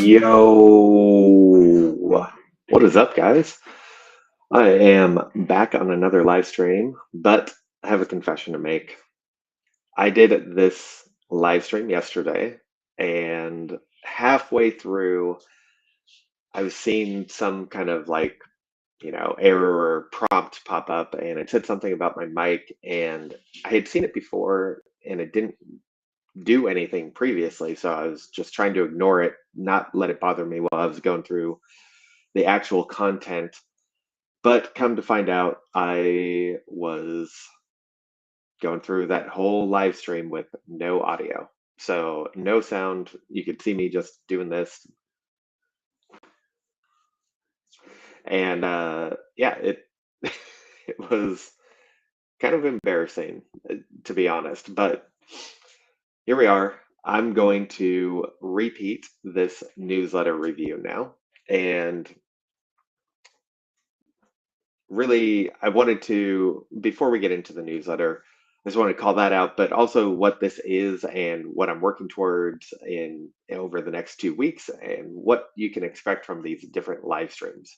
Yo, what is up, guys? I am back on another live stream, but I have a confession to make. I did this live stream yesterday, and halfway through, I was seeing some kind of error or prompt pop up, and it said something about my mic, and I had seen it before, and it didn't do anything previously, so I was just trying to ignore it, not let it bother me while I was going through the actual content. But come to find out, I was going through that whole live stream with no audio. So no sound. You could see me just doing this. And yeah, it it was kind of embarrassing, to be honest. But here we are. I'm going to repeat this newsletter review now. And really, I wanted to, before we get into the newsletter, I just want to call that out, but also what this is and what I'm working towards in over the next 2 weeks and what you can expect from these different live streams.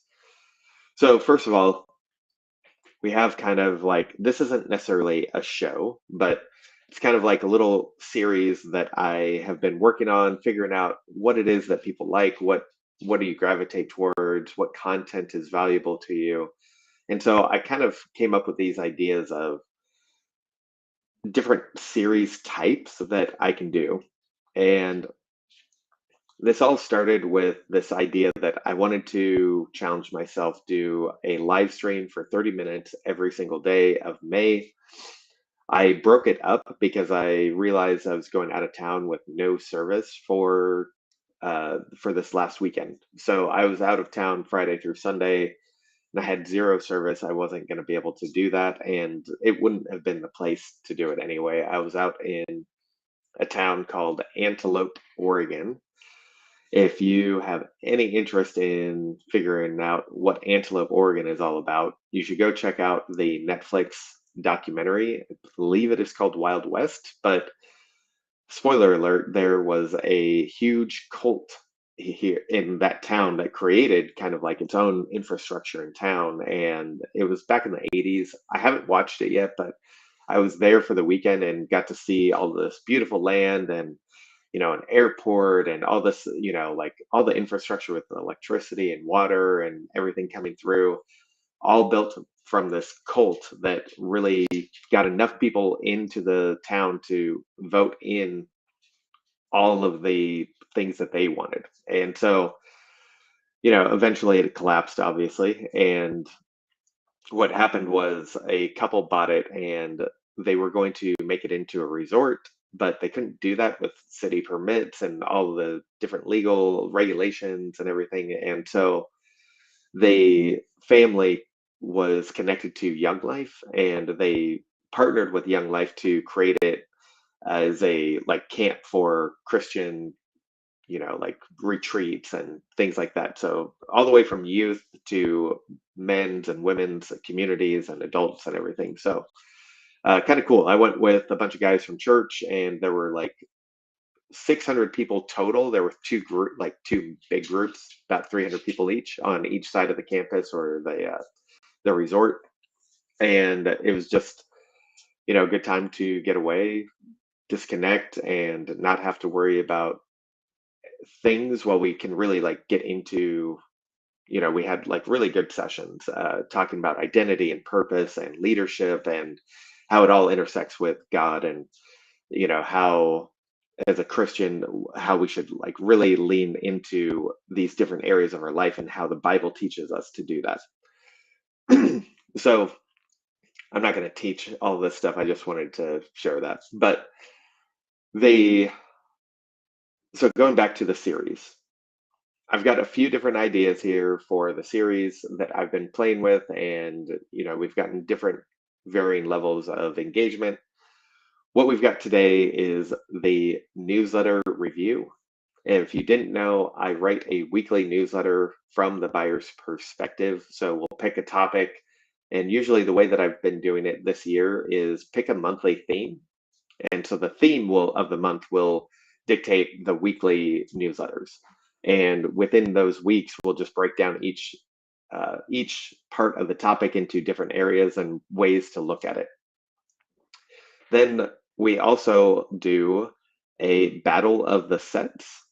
So first of all, we have kind of like, this isn't necessarily a show, but it's kind of like a little series that I have been working on, figuring out what it is that people like, what do you gravitate towards, what content is valuable to you. And so I kind of came up with these ideas of different series types that I can do. And this all started with this idea that I wanted to challenge myself, do a live stream for 30 minutes every single day of May. I broke it up because I realized I was going out of town with no service for this last weekend. So I was out of town Friday through Sunday, and I had zero service. I wasn't going to be able to do that, and it wouldn't have been the place to do it anyway. I was out in a town called Antelope, Oregon. If you have any interest in figuring out what Antelope, Oregon is all about, you should go check out the Netflix documentary. I believe it is called Wild West, but spoiler alert, there was a huge cult here in that town that created kind of like its own infrastructure in town. And it was back in the 80s. I haven't watched it yet, but I was there for the weekend and got to see all this beautiful land and, an airport and all this, like all the infrastructure with electricity and water and everything coming through, all built from this cult that really got enough people into the town to vote in all of the things that they wanted. And so, eventually it collapsed, obviously. And what happened was a couple bought it and they were going to make it into a resort, but they couldn't do that with city permits and all the different legal regulations and everything. And so the family was connected to Young Life and they partnered with Young Life to create it as a like camp for Christian, like retreats and things like that. So all the way from youth to men's and women's communities and adults and everything. So kind of cool. I went with a bunch of guys from church, and there were like 600 people total. There were two big groups, about 300 people each on each side of the campus or the resort, and it was just a good time to get away, disconnect, and not have to worry about things while we can really like get into, we had like really good sessions talking about identity and purpose and leadership and how it all intersects with God, and how as a Christian, how we should like really lean into these different areas of our life and how the Bible teaches us to do that. So I'm not going to teach all this stuff. I just wanted to share that. But they, so going back to the series, I've got a few different ideas here for the series that I've been playing with, and we've gotten different varying levels of engagement. What we've got today is the newsletter review. And if you didn't know, I write a weekly newsletter from the buyer's perspective. So we'll pick a topic, and usually the way that I've been doing it this year is pick a monthly theme. And so the theme of the month will dictate the weekly newsletters. And within those weeks, we'll just break down each part of the topic into different areas and ways to look at it. Then we also do a battle of the sets.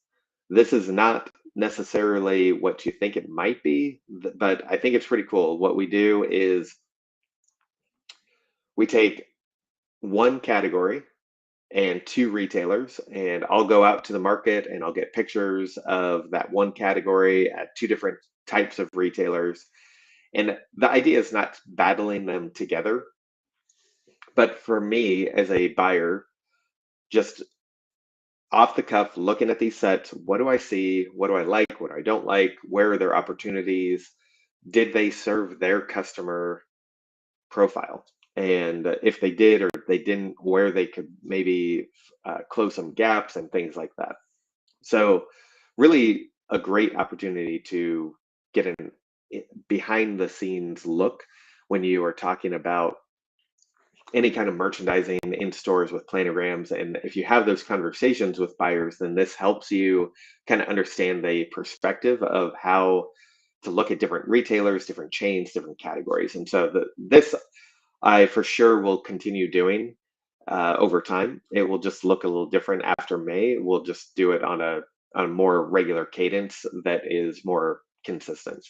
This is not necessarily what you think it might be, but I think it's pretty cool. What we do is we take one category and two retailers, and I'll go out to the market and I'll get pictures of that one category at two different types of retailers. And the idea is not battling them together, but for me as a buyer, just off the cuff, looking at these sets, what do I see? What do I like? What I don't like? Where are their opportunities? Did they serve their customer profile? And if they did or they didn't, where they could maybe close some gaps and things like that. So, really, a great opportunity to get an behind the scenes look when you are talking about any kind of merchandising in stores with planograms. And if you have those conversations with buyers, then this helps you kind of understand the perspective of how to look at different retailers, different chains, different categories. And so this I for sure will continue doing over time. It will just look a little different after May. We'll just do it on a more regular cadence that is more consistent.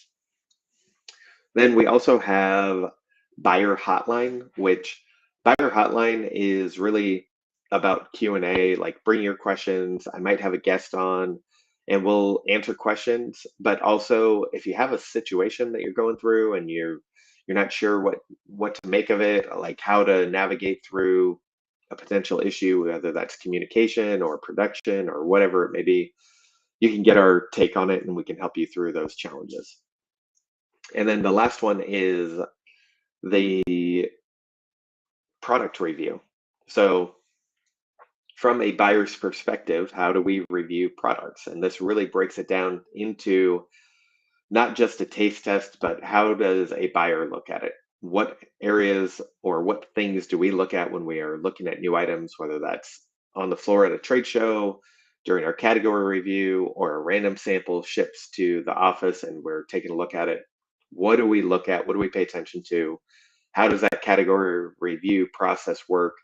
Then we also have Buyer Hotline, which Buyer Hotline is really about Q&A, like bring your questions. I might have a guest on and we'll answer questions, but also if you have a situation that you're going through and you're not sure what to make of it, like how to navigate through a potential issue, whether that's communication or production or whatever it may be, you can get our take on it and we can help you through those challenges. And then the last one is the product review. So from a buyer's perspective, how do we review products? And this really breaks it down into not just a taste test, but how does a buyer look at it? What areas or what things do we look at when we are looking at new items, whether that's on the floor at a trade show, during our category review, or a random sample ships to the office and we're taking a look at it? What do we look at? What do we pay attention to? How does that category review process work?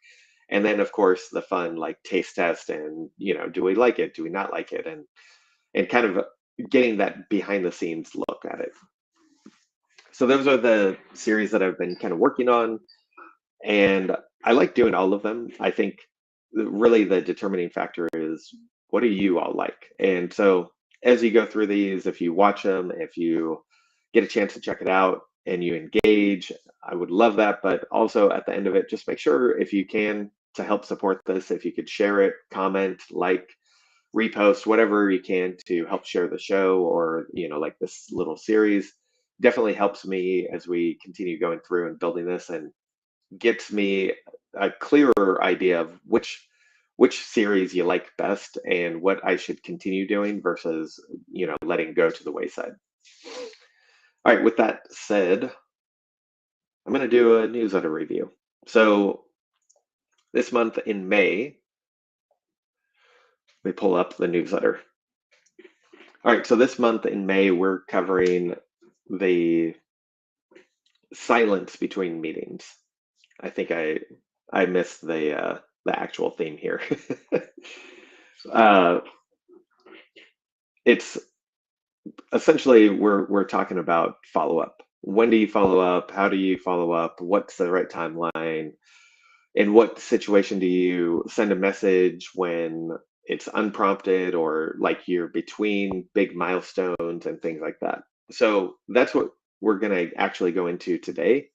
And then, of course, the fun like taste test and, do we like it? Do we not like it? And kind of getting that behind the scenes look at it. So those are the series that I've been kind of working on, and I like doing all of them. I think really the determining factor is what do you all like? And so as you go through these, if you watch them, if you get a chance to check it out and you engage, I would love that. But also at the end of it, just make sure if you can to help support this, if you could share it, comment, like, repost, whatever you can to help share the show or, like this little series definitely helps me as we continue going through and building this and gets me a clearer idea of which series you like best and what I should continue doing versus, letting go to the wayside. All right, with that said, I'm going to do a newsletter review. So this month in May, let me pull up the newsletter. All right, so this month in May, we're covering the silence between meetings. I think I missed the actual theme here. uh, it's essentially we're talking about follow up. When do you follow up? How do you follow up? What's the right timeline? In what situation do you send a message when it's unprompted or like you're between big milestones and things like that? So that's what we're going to actually go into today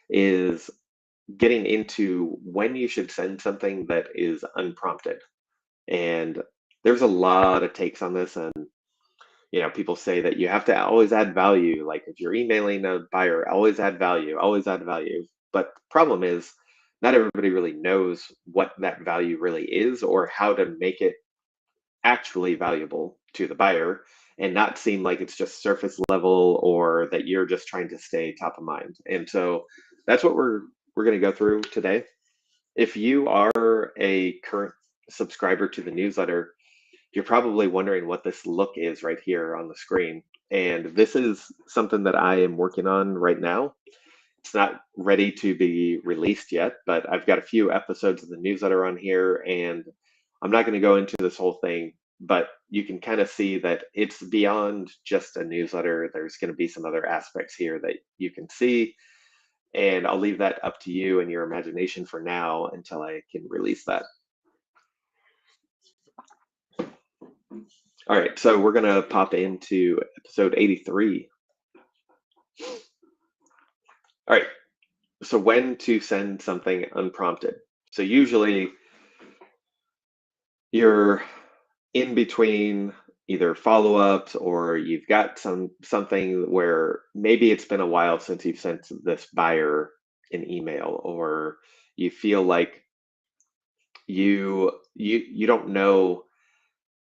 is getting into when you should send something that is unprompted. And there's a lot of takes on this. And, people say that you have to always add value. Like if you're emailing a buyer, always add value, always add value. But the problem is, not everybody really knows what that value really is or how to make it actually valuable to the buyer and not seem like it's just surface level or that you're just trying to stay top of mind. And so that's what we're going to go through today. If you are a current subscriber to the newsletter, You're probably wondering what this look is right here on the screen. And this is something that I am working on right now. It's not ready to be released yet, but I've got a few episodes of the newsletter on here, and I'm not going to go into this whole thing, but you can kind of see that it's beyond just a newsletter. There's going to be some other aspects here that you can see, and I'll leave that up to you and your imagination for now until I can release that. All right, so we're going to pop into episode 83. All right, so when to send something unprompted. So usually you're in between either follow-ups, or you've got something where maybe it's been a while since you've sent this buyer an email, or you feel like you don't know,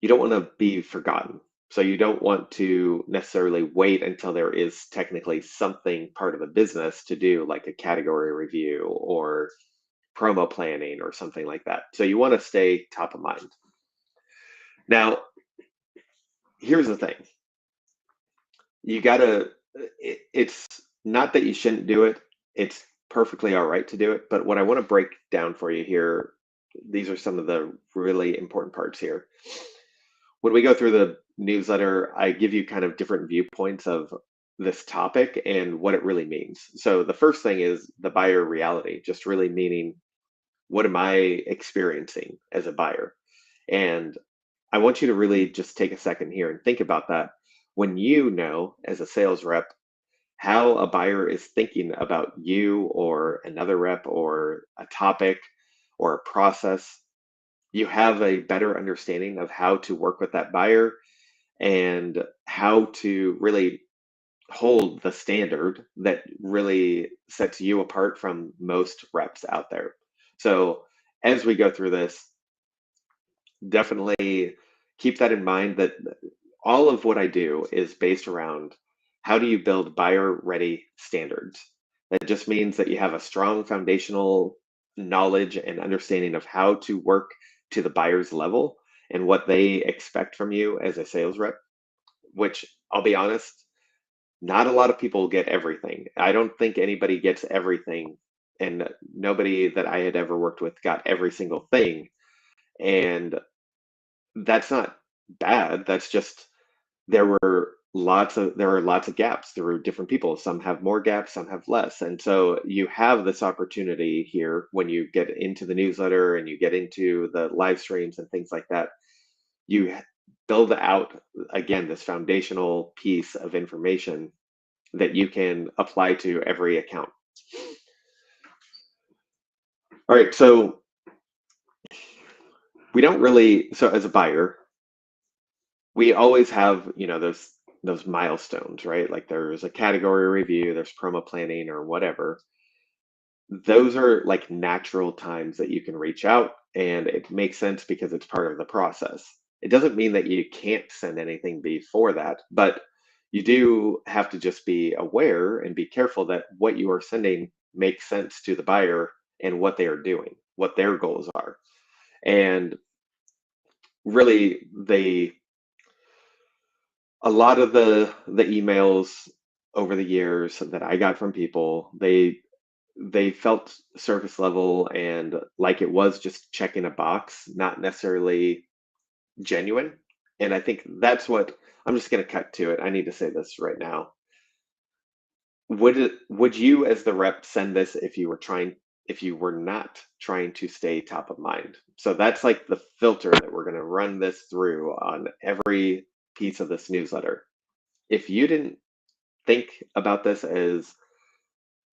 you don't want to be forgotten. So you don't want to necessarily wait until there is technically something part of the business to do, like a category review or promo planning or something like that. So you want to stay top of mind. Now, here's the thing. You gotta, it's not that you shouldn't do it. It's perfectly all right to do it. But what I want to break down for you here, these are some of the really important parts here. When we go through the newsletter, I give you kind of different viewpoints of this topic and what it really means. So the first thing is the buyer reality, just really meaning, what am I experiencing as a buyer? And I want you to really just take a second here and think about that. When you know, as a sales rep, how a buyer is thinking about you or another rep or a topic or a process, you have a better understanding of how to work with that buyer and how to really hold the standard that really sets you apart from most reps out there. So as we go through this, definitely keep that in mind, that all of what I do is based around how do you build buyer ready standards. That just means that you have a strong foundational knowledge and understanding of how to work to the buyer's level and what they expect from you as a sales rep, which, I'll be honest, not a lot of people get everything. I don't think anybody gets everything, and nobody that I had ever worked with got every single thing. And that's not bad. That's just, there are lots of gaps. There were different people. Some have more gaps, some have less. And so you have this opportunity here when you get into the newsletter and you get into the live streams and things like that. You build out, again, this foundational piece of information that you can apply to every account. All right, so we don't really, so as a buyer, we always have, those milestones, right? Like there's a category review, there's promo planning or whatever. Those are like natural times that you can reach out, and it makes sense because it's part of the process. It doesn't mean that you can't send anything before that, but you do have to just be aware and be careful that what you are sending makes sense to the buyer and what they are doing, what their goals are. And really, a lot of the emails over the years that I got from people, they felt surface level and like it was just checking a box, not necessarily genuine. And I think that's what, I'm just going to cut to it. I need to say this right now. Would you, as the rep, send this if you were not trying to stay top of mind? So that's like the filter that we're going to run this through on every piece of this newsletter. If you didn't think about this as,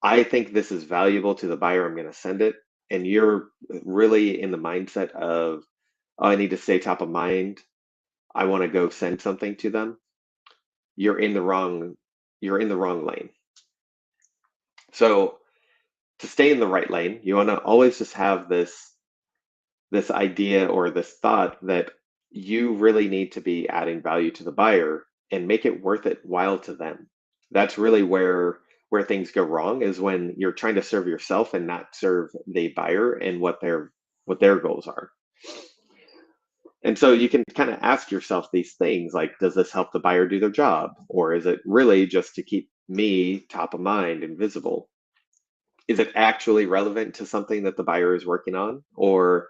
I think this is valuable to the buyer, I'm going to send it, and you're really in the mindset of, oh, I need to stay top of mind, I want to go send something to them, you're in the wrong you're in the wrong lane. So to stay in the right lane, you want to always just have this idea or this thought that you really need to be adding value to the buyer and make it worth it while to them. That's really where things go wrong, is when you're trying to serve yourself and not serve the buyer and what their goals are. And so you can kind of ask yourself these things like, does this help the buyer do their job? Or is it really just to keep me top of mind and visible? Is it actually relevant to something that the buyer is working on? Or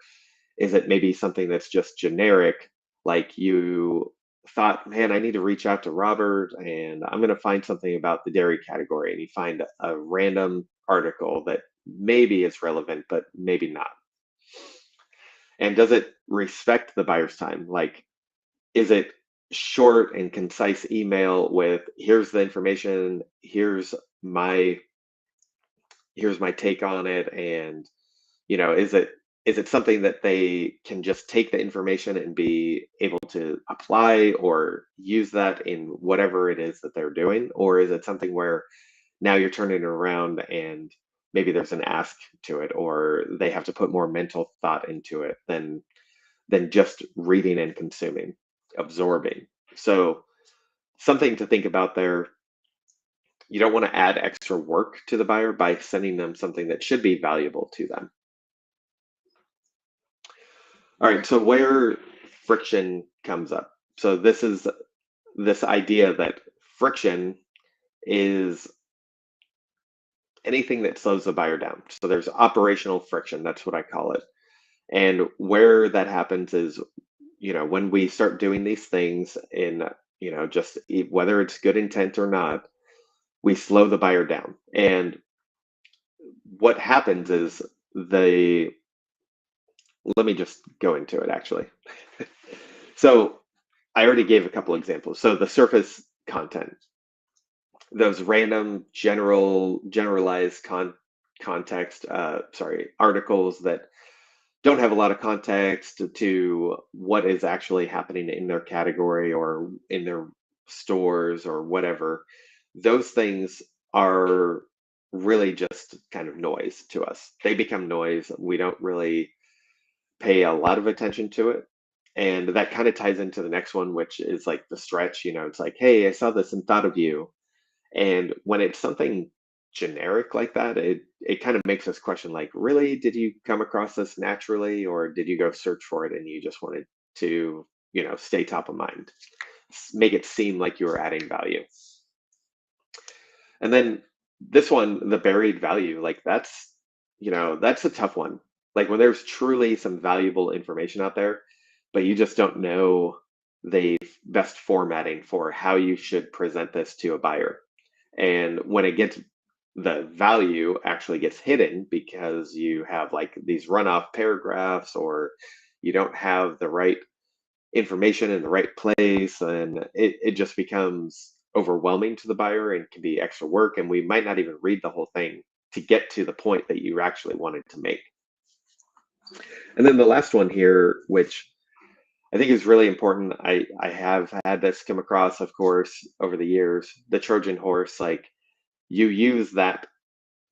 is it maybe something that's just generic, like you thought, man, I need to reach out to Robert and I'm going to find something about the dairy category, and you find a random article that maybe is relevant, but maybe not. And does it respect the buyer's time? Like, is it short and concise email with here's the information, my here's my take on it, and is it something that they can just take the information and be able to apply or use that in whatever it is that they're doing? Or is it something where now you're turning it around and maybe there's an ask to it, or they have to put more mental thought into it than just reading and consuming, absorbing? So something to think about there. You don't want to add extra work to the buyer by sending them something that should be valuable to them. All right, so where friction comes up. So this is this idea that friction is anything that slows the buyer down. So there's operational friction, that's what I call it. And where that happens is, when we start doing these things in, just whether it's good intent or not, we slow the buyer down. And what happens is the let me just go into it actually. So I already gave a couple examples. So the surface content, those random generalized context, articles that don't have a lot of context to what is actually happening in their category or in their stores or whatever. Those things are really just kind of noise to us. They become noise. We don't really pay a lot of attention to it. And that kind of ties into the next one, which is like the stretch. It's like, hey, I saw this and thought of you. And when it's something generic like that, it kind of makes us question, like, really, did you come across this naturally, or did you go search for it and you just wanted to, stay top of mind, make it seem like you were adding value? And then this one, the buried value, like that's a tough one. Like when there's truly some valuable information out there, but you just don't know the best formatting for how you should present this to a buyer. And when it gets the value actually gets hidden because you have like these runoff paragraphs, or you don't have the right information in the right place, and it just becomes overwhelming to the buyer and can be extra work, and we might not even read the whole thing to get to the point that you actually wanted to make. And then the last one here, which I think is really important, I have had this come across, of course, over the years, the Trojan horse. Like, you use that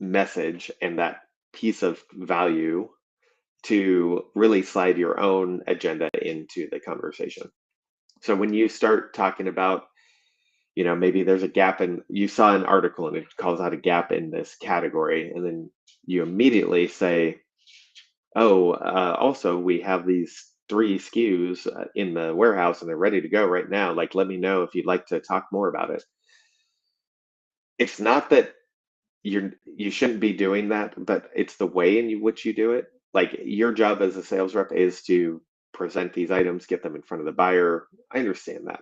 message and that piece of value to really slide your own agenda into the conversation. So when you start talking about, maybe there's a gap in, you saw an article and it calls out a gap in this category, and then you immediately say, oh, also we have these 3 SKUs in the warehouse and they're ready to go right now. Like, let me know if you'd like to talk more about it. It's not that you shouldn't be doing that, but it's the way in which you do it. Like, your job as a sales rep is to present these items, get them in front of the buyer. I understand that,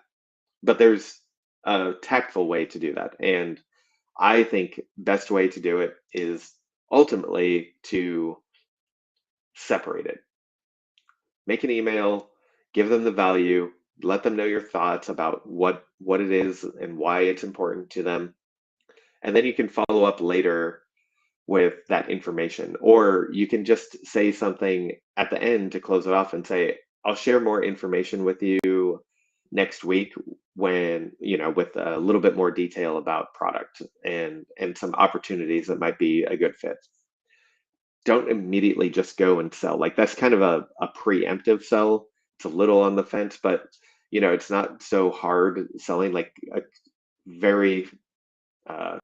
but there's a tactful way to do that, and I think best way to do it is ultimately to separate it. Make an email, give them the value, let them know your thoughts about what it is and why it's important to them, and then you can follow up later with that information. Or you can just say something at the end to close it off and say, I'll share more information with you next week when, with a little bit more detail about product and some opportunities that might be a good fit. Don't immediately just go and sell. Like, that's kind of a preemptive sell. It's a little on the fence, but it's not so hard selling. Like a very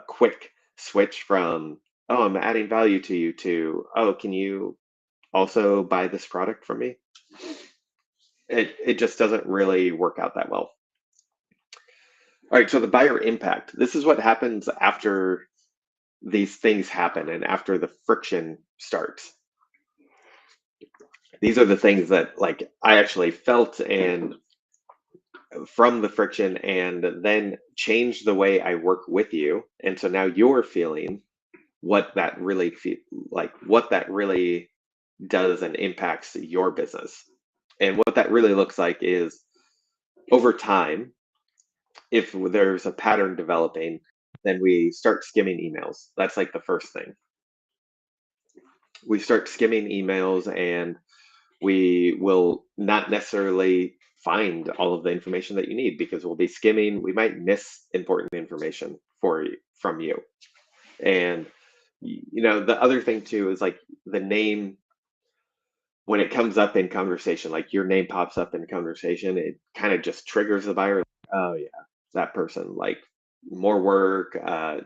quick switch from, oh, I'm adding value to you, to, oh, can you also buy this product from me? it just doesn't really work out that well. All right, so the buyer impact. This is what happens after these things happen and after the friction starts. These are the things that like I actually felt and from the friction and then change the way I work with you. And so now you're feeling what that really like what that really does and impacts your business. And what that really looks like is over time, if there's a pattern developing, then we start skimming emails. That's like the first thing. We start skimming emails and we will not necessarily find all of the information that you need because we'll be skimming. We might miss important information for you from you. And the other thing too is like the name when it comes up in conversation, like your name pops up in conversation, it kind of just triggers the buyer. Oh yeah, that person like more work,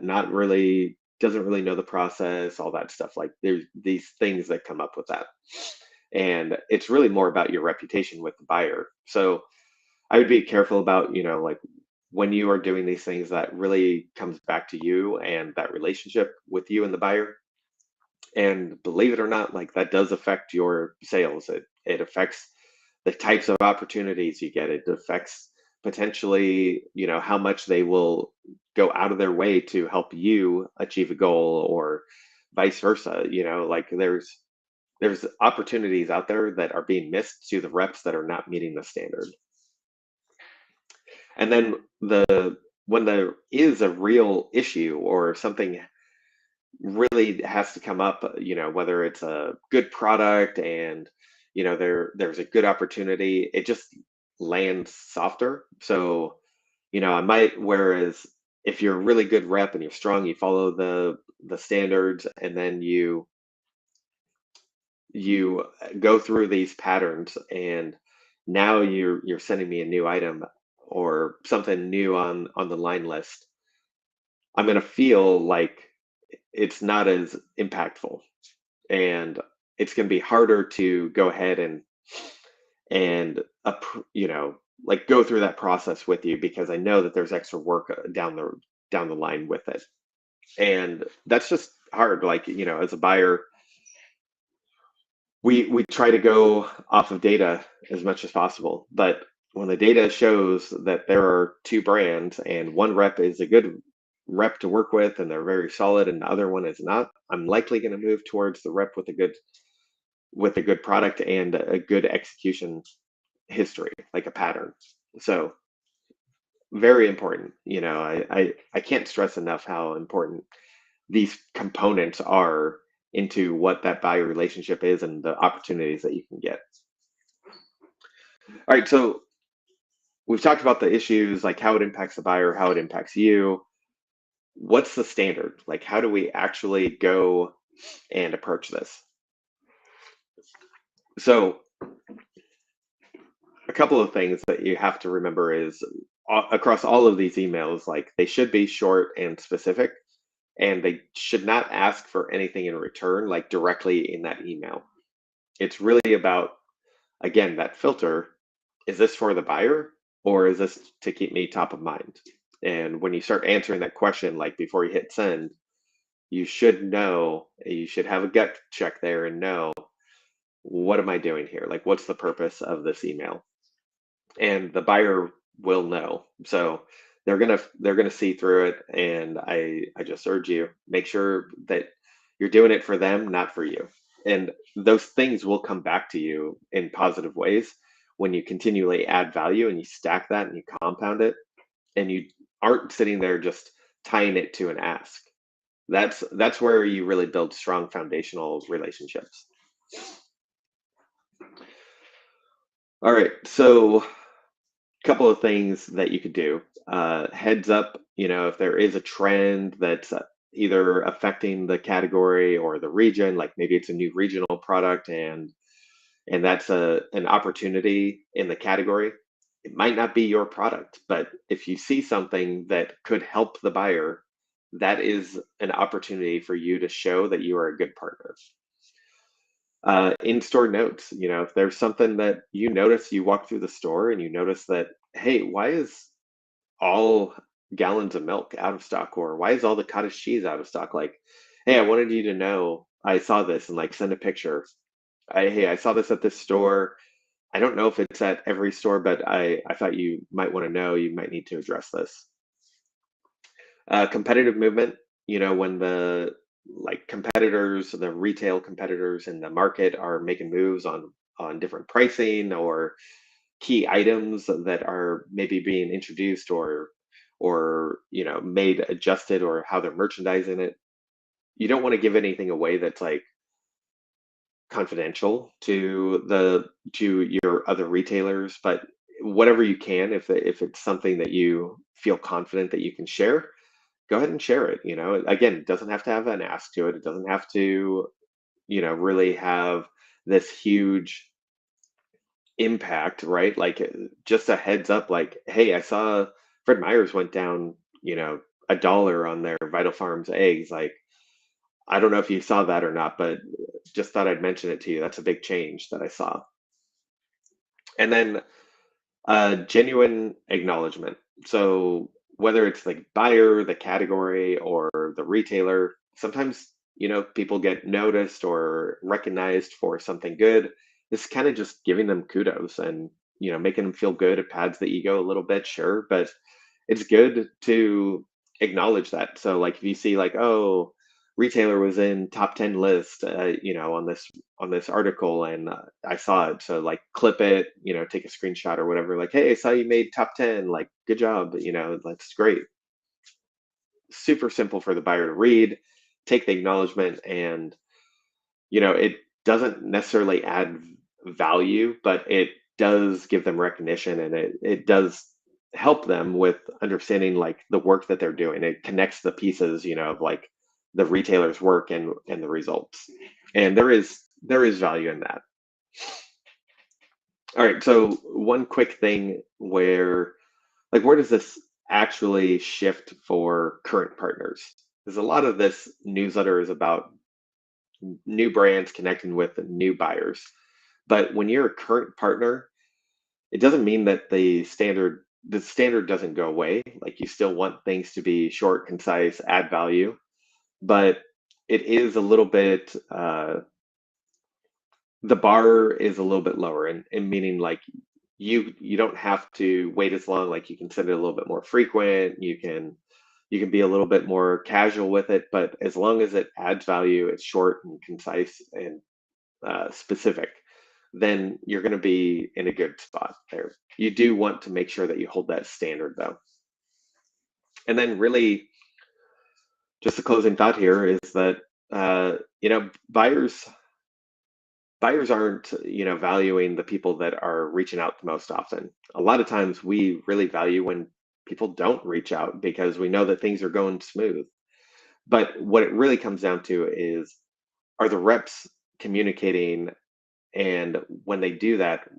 not really doesn't really know the process, all that stuff. Like there's these things that come up with that. And it's really more about your reputation with the buyer. So I would be careful about, like when you are doing these things that really comes back to you and that relationship with you and the buyer. And believe it or not, like that does affect your sales. It affects the types of opportunities you get. It affects potentially, how much they will go out of their way to help you achieve a goal or vice versa. Like there's opportunities out there that are being missed to the reps that are not meeting the standard. And then when there is a real issue or something really has to come up, whether it's a good product and there's a good opportunity, it just lands softer. So, I might whereas if you're a really good rep and you're strong, you follow the standards and then you go through these patterns and now you're sending me a new item or something new on the line list. I'm going to feel like it's not as impactful and it's going to be harder to go ahead and like go through that process with you because I know that there's extra work down the line with it. And that's just hard. Like, as a buyer, we try to go off of data as much as possible, but when the data shows that there are two brands and one rep is a good rep to work with and they're very solid and the other one is not, I'm likely going to move towards the rep with a good product and a good execution history, like a pattern. So very important. I can't stress enough how important these components are into what that buyer relationship is and the opportunities that you can get. All right, so we've talked about the issues, like how it impacts the buyer, how it impacts you. What's the standard? Like, how do we actually go and approach this? So, a couple of things that you have to remember is across all of these emails, like they should be short and specific, and they should not ask for anything in return, like directly in that email. It's really about, again, that filter. Is this for the buyer or is this to keep me top of mind? And when you start answering that question, like before you hit send, you should know, you should have a gut check there and know, what am I doing here? Like, what's the purpose of this email? And the buyer will know. So they're gonna see through it. And I just urge you, make sure that you're doing it for them, not for you. And those things will come back to you in positive ways when you continually add value and you stack that and you compound it and you aren't sitting there just tying it to an ask. That's where you really build strong foundational relationships. All right, so couple of things that you could do. Heads up, if there is a trend that's either affecting the category or the region, like maybe it's a new regional product and that's an opportunity in the category. It might not be your product, but if you see something that could help the buyer, that is an opportunity for you to show that you are a good partner. In-store notes, if there's something that you notice, you walk through the store and you notice that, hey, why is all gallons of milk out of stock, or why is all the cottage cheese out of stock? Like, hey, I wanted you to know I saw this, and like send a picture. Hey, I saw this at this store. I don't know if it's at every store, but I thought you might want to know. You might need to address this. Competitive movement, when the like competitors, the retail competitors in the market are making moves on different pricing or key items that are maybe being introduced or made adjusted, or how they're merchandising it. You don't want to give anything away that's like confidential to your other retailers, but whatever you can, if it's something that you feel confident that you can share, go ahead and share it. Again, it doesn't have to have an ask to it. It doesn't have to really have this huge impact, right? Like, just a heads up, like, hey, I saw Fred Meyer's went down, $1 on their Vital Farms eggs. Like, I don't know if you saw that or not, but just thought I'd mention it to you. That's a big change that I saw. And then genuine acknowledgement. So whether it's the buyer, the category, or the retailer, sometimes people get noticed or recognized for something good. It's kind of just giving them kudos and making them feel good. It pads the ego a little bit, sure, but it's good to acknowledge that. So like if you see like, oh, retailer was in top 10 list, on this article, and I saw it. So like clip it, take a screenshot or whatever. Like, hey, I saw you made top 10. Like, good job. That's great. Super simple for the buyer to read, take the acknowledgement, and it doesn't necessarily add value, but it does give them recognition, and it does help them with understanding like the work that they're doing. It connects the pieces, of like the retailer's work and the results. And there is value in that. All right, so one quick thing where does this actually shift for current partners? Because a lot of this newsletter is about new brands connecting with new buyers. But when you're a current partner, it doesn't mean that the standard doesn't go away. Like, you still want things to be short, concise, add value, but it is a little bit the bar is a little bit lower, and meaning like you don't have to wait as long. Like, you can send it a little bit more frequent. You can be a little bit more casual with it, but as long as it adds value, it's short and concise and specific, then you're going to be in a good spot there. You do want to make sure that you hold that standard, though. And then, really, just the closing thought here is that buyers aren't valuing the people that are reaching out the most often. A lot of times, we really value when people don't reach out because we know that things are going smooth. But what it really comes down to is, are the reps communicating? And when they do that,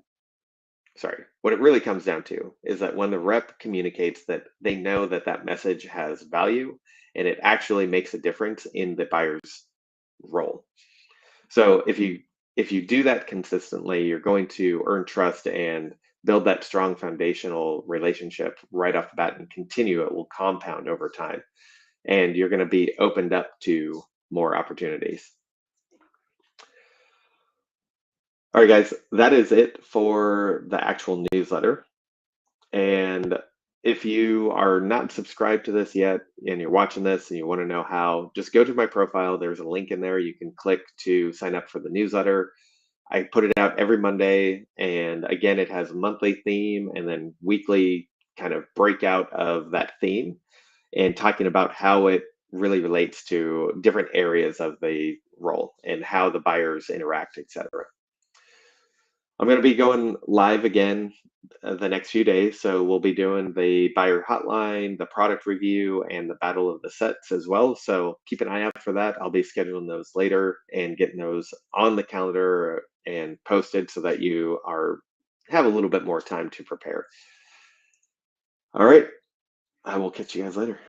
sorry, what it really comes down to is that when the rep communicates that they know that that message has value and it actually makes a difference in the buyer's role. So if you do that consistently, you're going to earn trust and build that strong foundational relationship right off the bat, and continue. It will compound over time, and you're going to be opened up to more opportunities. All right, guys, that is it for the actual newsletter. And if you are not subscribed to this yet and you're watching this and you want to know how, just go to my profile. There's a link in there. You can click to sign up for the newsletter. I put it out every Monday. And again, it has a monthly theme and then weekly kind of breakout of that theme, and talking about how it really relates to different areas of the role and how the buyers interact, etc. I'm going to be going live again the next few days. So we'll be doing the buyer hotline, the product review, and the battle of the sets as well. So keep an eye out for that. I'll be scheduling those later and getting those on the calendar and posted so that you have a little bit more time to prepare. All right. I will catch you guys later.